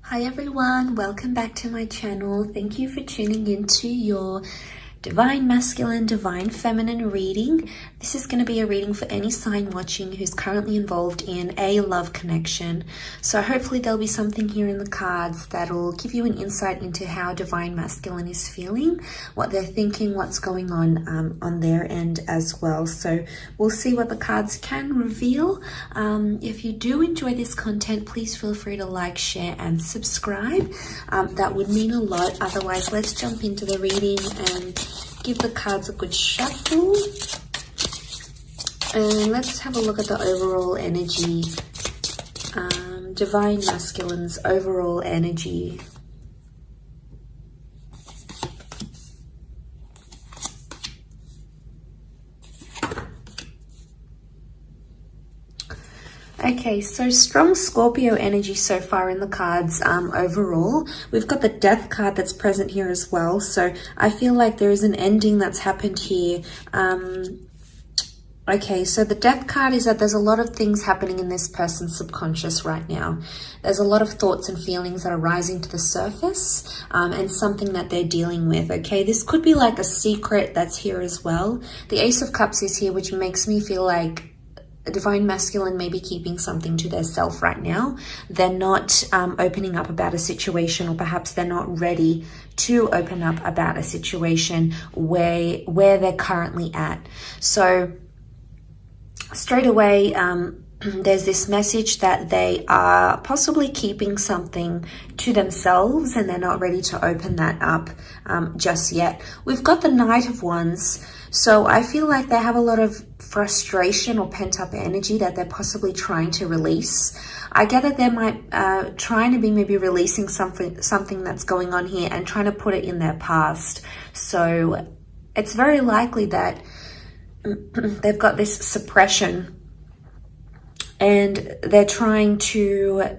Hi everyone, welcome back to my channel. Thank you for tuning into your Divine Masculine, Divine Feminine reading. This is going to be a reading for any sign watching who's currently involved in a love connection. So hopefully there'll be something here in the cards that'll give you an insight into how Divine Masculine is feeling, what they're thinking, what's going on their end as well. So we'll see what the cards can reveal. If you do enjoy this content, please feel free to like, share and subscribe. That would mean a lot. Otherwise, let's jump into the reading and give the cards a good shuffle. And let's have a look at the overall energy. Divine Masculine's overall energy. Okay, so strong Scorpio energy so far in the cards overall. We've got the Death card that's present here as well. So I feel like there is an ending that's happened here. Okay, so the Death card is that there's a lot of things happening in this person's subconscious right now. There's a lot of thoughts and feelings that are rising to the surface and something that they're dealing with, okay? This could be like a secret that's here as well. The Ace of Cups is here, which makes me feel like a Divine Masculine may be keeping something to their self right now. They're not opening up about a situation, or perhaps they're not ready to open up about a situation where they're currently at. So straight away, there's this message that they are possibly keeping something to themselves and they're not ready to open that up just yet. We've got the Knight of Wands. So I feel like they have a lot of frustration or pent-up energy that they're possibly trying to release. I get that they might trying to be maybe releasing something that's going on here and trying to put it in their past. So it's very likely that they've got this suppression and they're trying to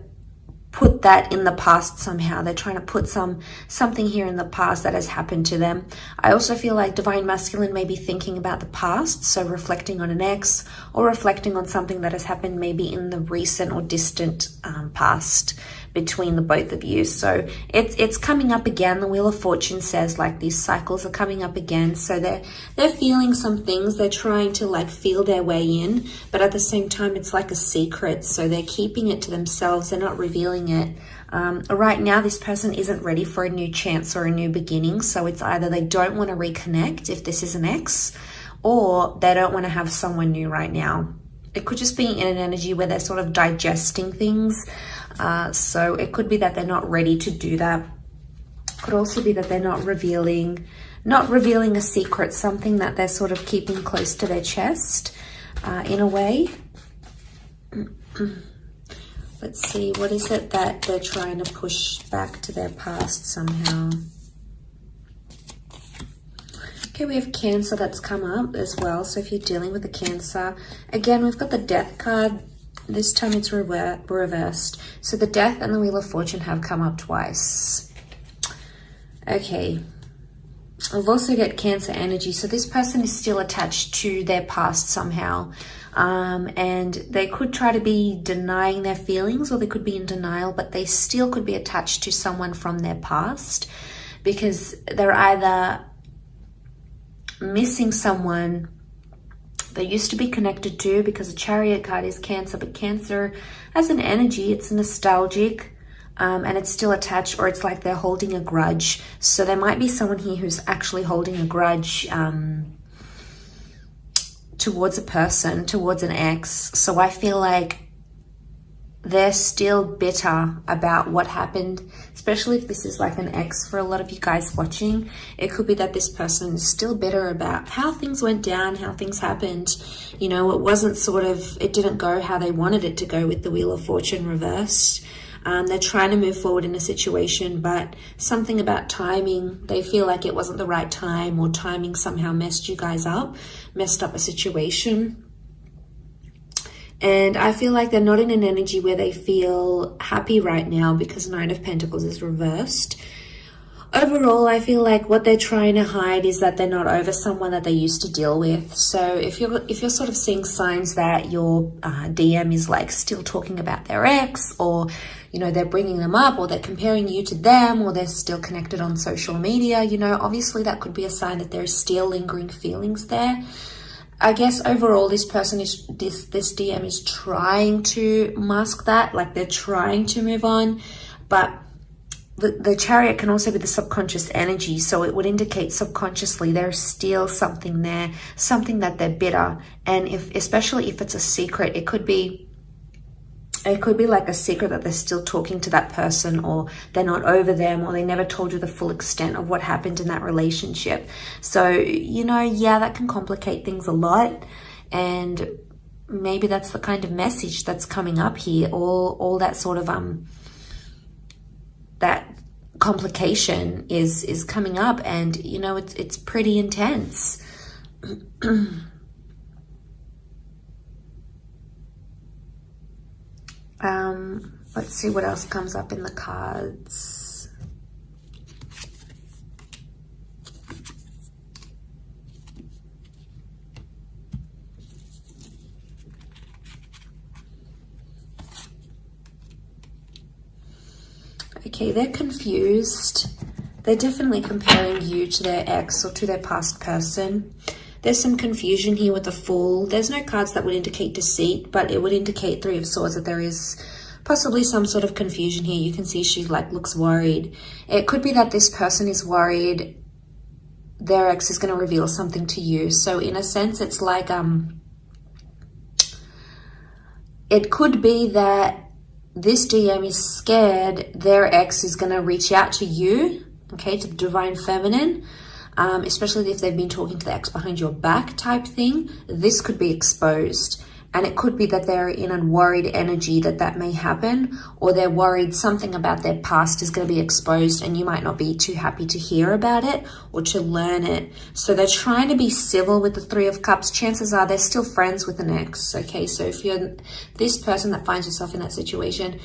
put that in the past somehow. They're trying to put something here in the past that has happened to them. I also feel like Divine Masculine may be thinking about the past, so reflecting on an ex or reflecting on something that has happened maybe in the recent or distant past between the both of you. So it's coming up again. The Wheel of Fortune says like these cycles are coming up again. So they're feeling some things. They're trying to like feel their way in, but at the same time it's like a secret. So they're keeping it to themselves. They're not revealing it. Right now this person isn't ready for a new chance or a new beginning. So it's either they don't want to reconnect if this is an ex, or they don't want to have someone new right now. It could just be in an energy where they're sort of digesting things. So it could be that they're not ready to do that. Could also be that they're not revealing a secret, something that they're sort of keeping close to their chest in a way. Let's see, what is it that they're trying to push back to their past somehow? Okay, we have Cancer that's come up as well. So if you're dealing with a Cancer, again, we've got the Death card. This time it's reversed. So the Death and the Wheel of Fortune have come up twice. Okay. We've also got Cancer energy. So this person is still attached to their past somehow. And they could try to be denying their feelings, or they could be in denial, but they still could be attached to someone from their past, because they're either missing someone they used to be connected to, because the Chariot card is Cancer, but Cancer as an energy, it's nostalgic and it's still attached, or it's like they're holding a grudge. So there might be someone here who's actually holding a grudge towards a person, towards an ex. So I feel like they're still bitter about what happened, especially if this is like an ex for a lot of you guys watching. It could be that this person is still bitter about how things went down, how things happened. You know, it didn't go how they wanted it to go with the Wheel of Fortune reversed. They're trying to move forward in a situation, but something about timing, they feel like it wasn't the right time, or timing somehow messed you guys up, messed up a situation. And I feel like they're not in an energy where they feel happy right now, because Nine of Pentacles is reversed. Overall, I feel like what they're trying to hide is that they're not over someone that they used to deal with. So if you're sort of seeing signs that your DM is like still talking about their ex, or you know, they're bringing them up, or they're comparing you to them, or they're still connected on social media, you know, obviously that could be a sign that there's still lingering feelings there. I guess overall this person is, this DM is trying to mask that, like they're trying to move on, but the Chariot can also be the subconscious energy, so it would indicate subconsciously there's still something there, something that they're bitter. And especially if it's a secret, it could be like a secret that they're still talking to that person, or they're not over them, or they never told you the full extent of what happened in that relationship. So, you know, yeah, that can complicate things a lot. And maybe that's the kind of message that's coming up here. All that sort of, that complication is coming up, and, you know, it's pretty intense. Let's see what else comes up in the cards. Okay, they're confused. They're definitely comparing you to their ex or to their past person. There's some confusion here with the Fool. There's no cards that would indicate deceit, but it would indicate Three of Swords, that there is possibly some sort of confusion here. You can see she like looks worried. It could be that this person is worried their ex is going to reveal something to you. So in a sense, it's like, it could be that this DM is scared their ex is going to reach out to you, okay, to the Divine Feminine, especially if they've been talking to the ex behind your back type thing. This could be exposed. And it could be that they're in a worried energy that may happen, or they're worried something about their past is going to be exposed and you might not be too happy to hear about it or to learn it. So they're trying to be civil with the Three of Cups. Chances are they're still friends with an ex, okay? So if you're this person that finds yourself in that situation,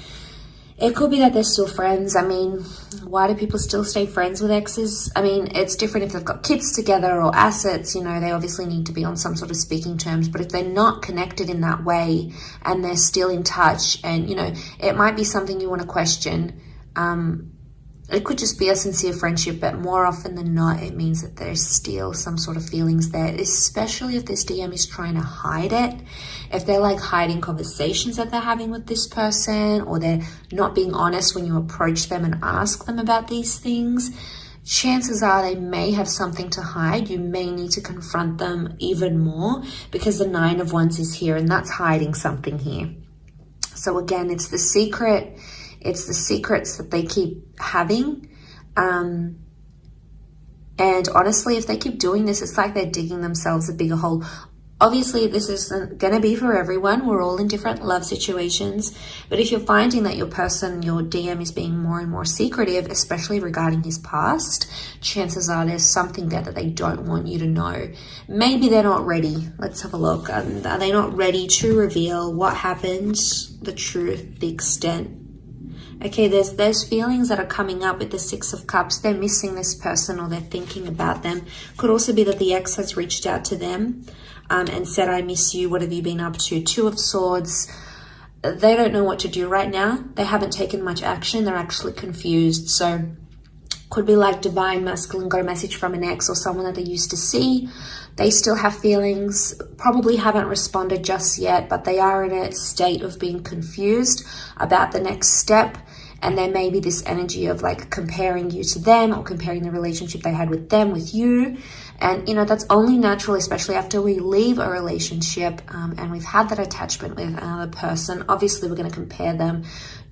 it could be that they're still friends. I mean, why do people still stay friends with exes? I mean, it's different if they've got kids together or assets, you know, they obviously need to be on some sort of speaking terms. But if they're not connected in that way and they're still in touch, and, you know, it might be something you want to question. It could just be a sincere friendship, but more often than not, it means that there's still some sort of feelings there, especially if this DM is trying to hide it. If they're like hiding conversations that they're having with this person, or they're not being honest when you approach them and ask them about these things, chances are they may have something to hide. You may need to confront them even more, because the Nine of Wands is here, and that's hiding something here. So again, it's the secret. It's the secrets that they keep having. And honestly, if they keep doing this, it's like they're digging themselves a bigger hole. Obviously, this isn't going to be for everyone. We're all in different love situations. But if you're finding that your person, your DM, is being more and more secretive, especially regarding his past, chances are there's something there that they don't want you to know. Maybe they're not ready. Let's have a look. Are they not ready to reveal what happened, the truth, the extent? Okay, there's feelings that are coming up with the Six of Cups. They're missing this person, or they're thinking about them. Could also be that the ex has reached out to them and said, I miss you. What have you been up to? Two of Swords. They don't know what to do right now. They haven't taken much action. They're actually confused. So could be like Divine Masculine got a message from an ex or someone that they used to see. They still have feelings, probably haven't responded just yet, but they are in a state of being confused about the next step. And there may be this energy of like comparing you to them, or comparing the relationship they had with them with you. And, you know, that's only natural, especially after we leave a relationship and we've had that attachment with another person. Obviously, we're going to compare them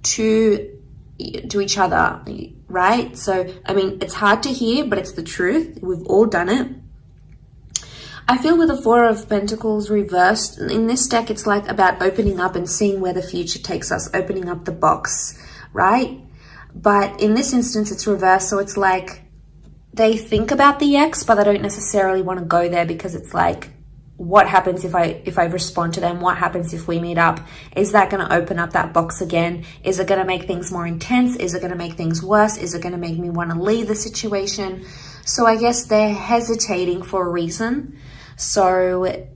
to each other, right? So, I mean, it's hard to hear, but it's the truth. We've all done it. I feel with the Four of Pentacles reversed, in this deck, it's like about opening up and seeing where the future takes us, opening up the box, right? But in this instance, it's reversed. So it's like they think about the ex, but they don't necessarily want to go there, because it's like, what happens if I respond to them? What happens if we meet up? Is that going to open up that box again? Is it going to make things more intense? Is it going to make things worse? Is it going to make me want to leave the situation? So I guess they're hesitating for a reason. So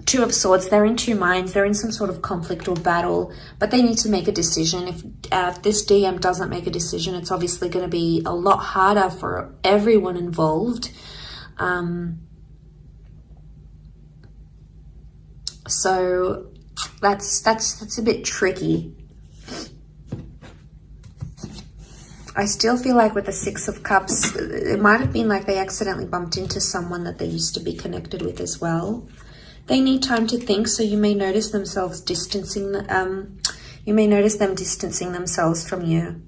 Two of Swords, they're in two minds. They're in some sort of conflict or battle, but they need to make a decision. If this DM doesn't make a decision, it's obviously going to be a lot harder for everyone involved. So that's a bit tricky. I still feel like with the Six of Cups, it might have been like they accidentally bumped into someone that they used to be connected with as well. They need time to think, so you may notice themselves distancing, you may notice them distancing themselves from you.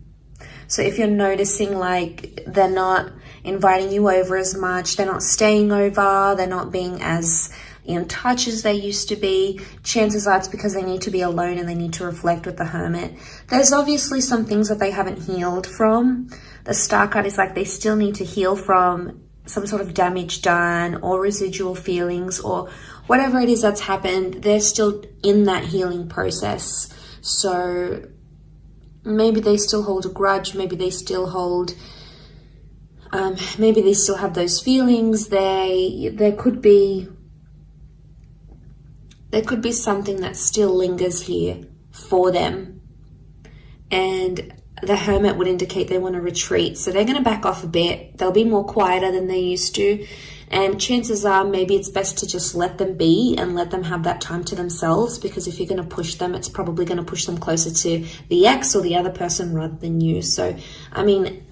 So if you're noticing like they're not inviting you over as much, they're not staying over, they're not being as in touch as they used to be, chances are it's because they need to be alone and they need to reflect with the Hermit. There's obviously some things that they haven't healed from. The Star card is like they still need to heal from some sort of damage done or residual feelings or whatever it is that's happened. They're still in that healing process. So maybe they still hold a grudge, maybe they still hold, maybe they still have those feelings. There could be something that still lingers here for them. And the Hermit would indicate they want to retreat. So they're going to back off a bit. They'll be more quieter than they used to. And chances are maybe it's best to just let them be and let them have that time to themselves, because if you're going to push them, it's probably going to push them closer to the ex or the other person rather than you. So, I mean,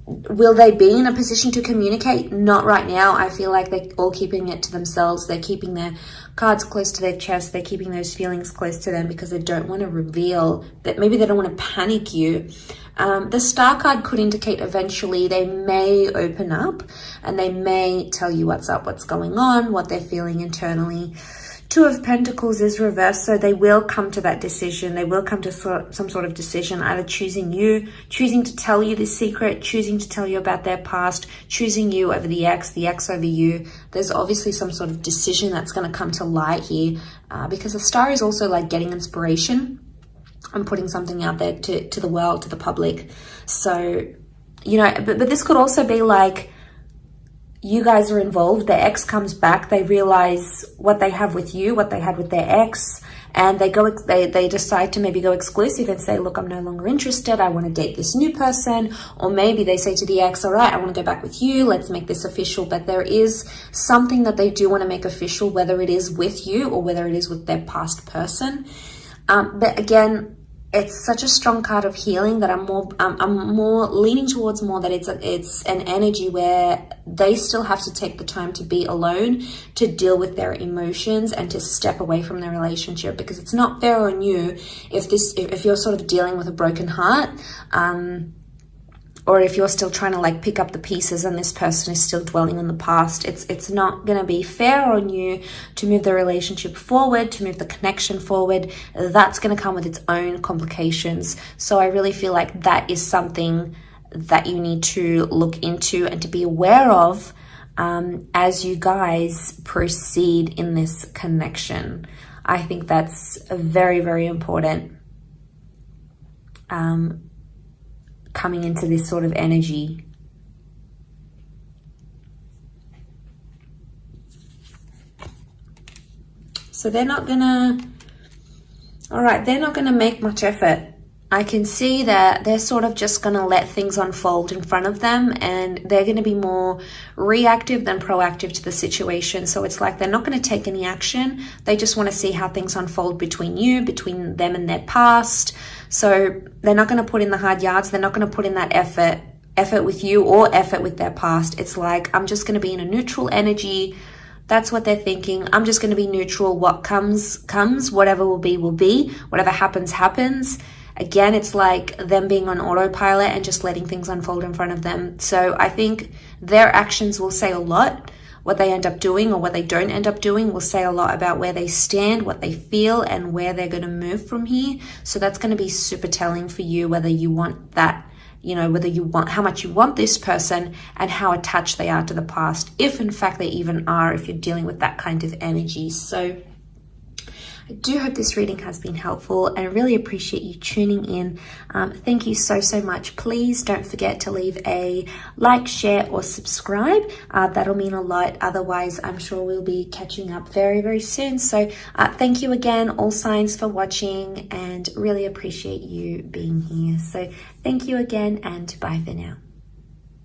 will they be in a position to communicate? Not right now. I feel like they're all keeping it to themselves. They're keeping their cards close to their chest. They're keeping those feelings close to them because they don't want to reveal that. Maybe they don't want to panic you. The Star card could indicate eventually they may open up and they may tell you what's up, what's going on, what they're feeling internally. Two of Pentacles is reversed, so they will come to that decision. They will come to some sort of decision, either choosing you, choosing to tell you this secret, choosing to tell you about their past, choosing you over the ex over you. There's obviously some sort of decision that's going to come to light here, because the Star is also like getting inspiration and putting something out there to the world, to the public. So, you know, but this could also be like, you guys are involved, their ex comes back, they realize what they have with you, what they had with their ex, and they decide to maybe go exclusive and say, look, I'm no longer interested, I want to date this new person. Or maybe they say to the ex, all right, I want to go back with you, let's make this official. But there is something that they do want to make official, whether it is with you or whether it is with their past person. But again, it's such a strong card of healing that I'm more leaning towards more that it's an energy where they still have to take the time to be alone, to deal with their emotions and to step away from their relationship, because it's not fair on you if you're sort of dealing with a broken heart, or if you're still trying to like pick up the pieces and this person is still dwelling on the past. It's not going to be fair on you to move the relationship forward, to move the connection forward. That's going to come with its own complications. So I really feel like that is something that you need to look into and to be aware of as you guys proceed in this connection. I think that's very, very important. Coming into this sort of energy. So they're not gonna, all right, they're not gonna make much effort. I can see that they're sort of just gonna let things unfold in front of them, and they're gonna be more reactive than proactive to the situation. So it's like they're not gonna take any action. They just wanna see how things unfold between between them and their past. So they're not going to put in the hard yards. They're not going to put in that effort with you or effort with their past. It's like, I'm just going to be in a neutral energy. That's what they're thinking. I'm just going to be neutral. What comes. Whatever will be. Whatever happens. Again, it's like them being on autopilot and just letting things unfold in front of them. So I think their actions will say a lot. What they end up doing or what they don't end up doing will say a lot about where they stand, what they feel, and where they're going to move from here. So that's going to be super telling for you, whether you want that, you know, whether you want, how much you want this person and how attached they are to the past, if in fact they even are, if you're dealing with that kind of energy. So I do hope this reading has been helpful, and I really appreciate you tuning in. Thank you so much. Please don't forget to leave a like, share, or subscribe. That'll mean a lot. Otherwise, I'm sure we'll be catching up very soon. So thank you again, all signs, for watching, and really appreciate you being here. So thank you again, and bye for now.